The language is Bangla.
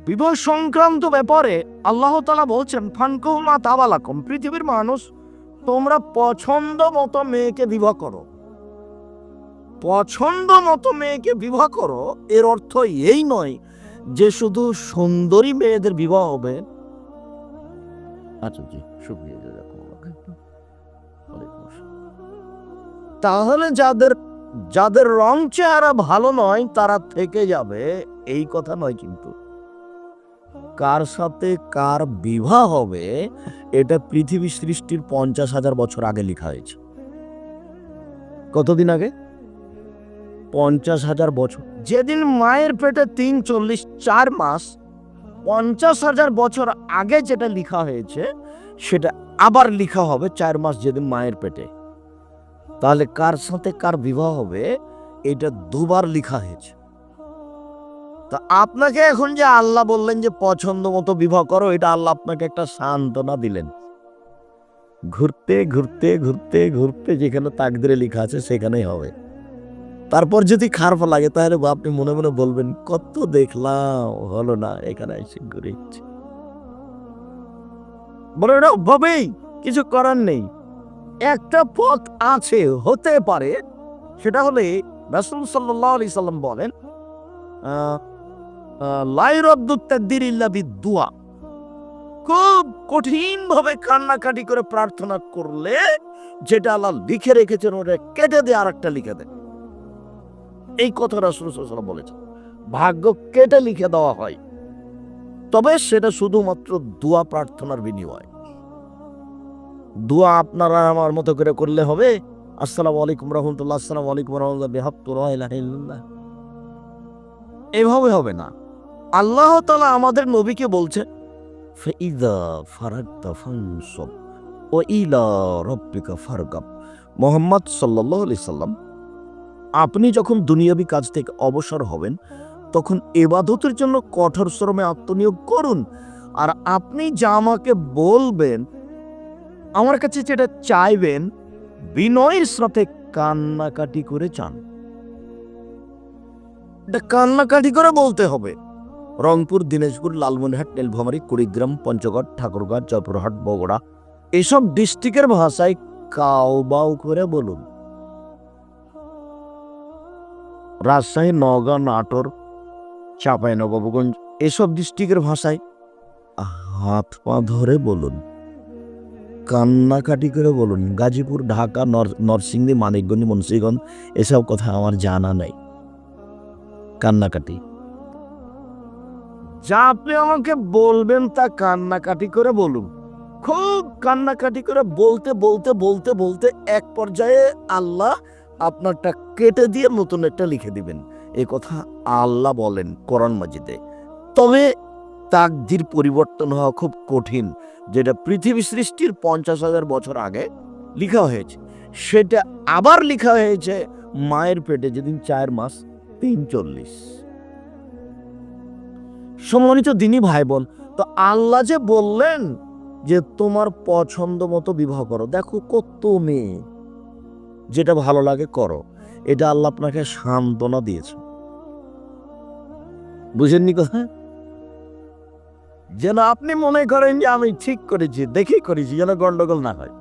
বিবাহ সংক্রান্ত ব্যাপারে আল্লাহ তাআলা বলছেন ফানকিহু মা তাবা লাকুম, পৃথিবীর মানুষ তোমরা পছন্দ মতো মেয়েকে বিবাহ করো। পছন্দ মতো মেয়েকে বিবাহ করো এর অর্থ এই নয় যে শুধু সুন্দরী মেয়েদের বিবাহ হবে। আচ্ছা জি, শুকরিয়া, জাযাকুমুল্লাহ। ওয়ালাইকুম আসসালাম। তাহলে যাদের রং চেহারা ভালো নয় তারা থেকে যাবে, এই কথা নয় কিন্তু। কার সাথে কার বিবাহ হবে এটা পৃথিবী সৃষ্টির 50,000 বছর আগে লেখা হয়েছে। কতদিন আগে? 50,000 বছর। যেদিন মায়ের পেটে 4 মাস, 50,000 বছর আগে যেটা লেখা হয়েছে সেটা আবার লেখা হবে 4 মাস যেদিন মায়ের পেটে। তাহলে কার সাথে কার বিবাহ হবে এটা দুবার লেখা হয়েছে। তা আপনাকে এখন যে আল্লাহ বললেন যে পছন্দ মতো বিবাহ করো, এটা আল্লাহ আপনাকে একটা সান্ত্বনা দিলেন। ঘুরতে ঘুরতে ঘুরতে ঘুরতে যেখানে তাকদিরে লেখা আছে সেখানেই হবে। তারপর যদি খারাপ লাগে তাহলে আপনি মনে মনে বলবেন কত দেখলাম, হলো না, এখানে এসে ঘুরেছি। বলে এটা ভাবেই কিছু করার নেই। একটা পথ আছে, হতে পারে, সেটা হলে রাসূল সাল্লাল্লাহু আলাইহি সাল্লাম বলেন লা ইউরাদ্দু তাকদীর ইল্লা বিদ-দুআ। খুব কঠিন ভাবে কান্নাকাটি করে প্রার্থনা করলে যেটা আল্লাহ লিখে রেখেছেন ওটা কেটে দিয়ে আরেকটা লিখে দেন। এই কথা রাসূল সাল্লাল্লাহু আলাইহি ওয়াসাল্লাম বলেছেন। ভাগ্য কেটে লিখে দেওয়া হয়, তবে সেটা শুধুমাত্র দোয়া প্রার্থনার বিনিময়। দোয়া আপনারা আমার মতো করে করলে হবে আসসালামু আলাইকুম রাহমাতুল্লাহ, আসসালামু আলাইকুম রাহমাতুল্লাহ, বিহাক্কু লা ইলাহা ইল্লাল্লাহ, এভাবে হবে না। আল্লাহ তাআলা আমাদের নবীকে বলছে ফাইযা ফারাগতা ফানসব ওয়া ইলা রাব্বিকা ফারগাব। মুহাম্মদ সাল্লাল্লাহু আলাইহি সাল্লাম, আপনি যখন দুনিয়াবি কাজ থেকে অবসর হবেন তখন ইবাদতের জন্য কঠোর শ্রমে আত্মনিয়োগ করুন। আর আপনি যা আমাকে বলবেন, আমার কাছে যেটা চাইবেন, বিনয়ের সাথে কান্নাকাটি করে চান। এটা কান্নাকাটি করে বলতে হবে। রংপুর, দিনাজপুর, লালমনিরহাট, নীলফামারী, কুড়িগ্রাম, পঞ্চগড়, ঠাকুরগাঁও, জয়পুরহাট, বগুড়া এসব ডিস্ট্রিক্টের ভাষায় কাউ বাউ করে বলুন। রাজশাহী, নওগাঁ, নাটোর, চাঁপাইনবাবগঞ্জ এসব ডিস্ট্রিক্টের ভাষায় হাত পা ধরে বলুন, কান্নাকাটি করে বলুন। গাজীপুর, ঢাকা, নরসিংদী, মানিকগঞ্জ, মুন্সিগঞ্জ এসব কথা আমার জানা নাই। কান্নাকাটি যা আপনি আমাকে বলবেন তা কান্নাকাটি করে বলুন। খুব কান্নাকাটি করে বলতে বলতে বলতে বলতে এক পর্যায়ে আল্লাহ আপনারটা কেটে দিয়ে নতুন একটা লিখে দিবেন। এ কথা আল্লাহ বলেন কোরআন মাজিদে। তবে তাকদীর পরিবর্তন হওয়া খুব কঠিন। যেটা পৃথিবী সৃষ্টির 50,000 বছর আগে লেখা হয়েছে সেটা আবার লেখা হয়েছে মায়ের পেটে যেদিন 4 মাস 340। সম্মানিত দিনী ভাই বোন, তো আল্লাহ যে বললেন যে তোমার পছন্দ মতো বিবাহ করো, দেখো কত মেয়ে, যেটা ভালো লাগে করো, এটা আল্লাহ আপনাকে সান্ত্বনা দিয়েছে। বুঝেননি কথা? যেন আপনি মনে করেন যে আমি ঠিক করেছি, দেখেই করেছি, যেন গন্ডগোল না হয়।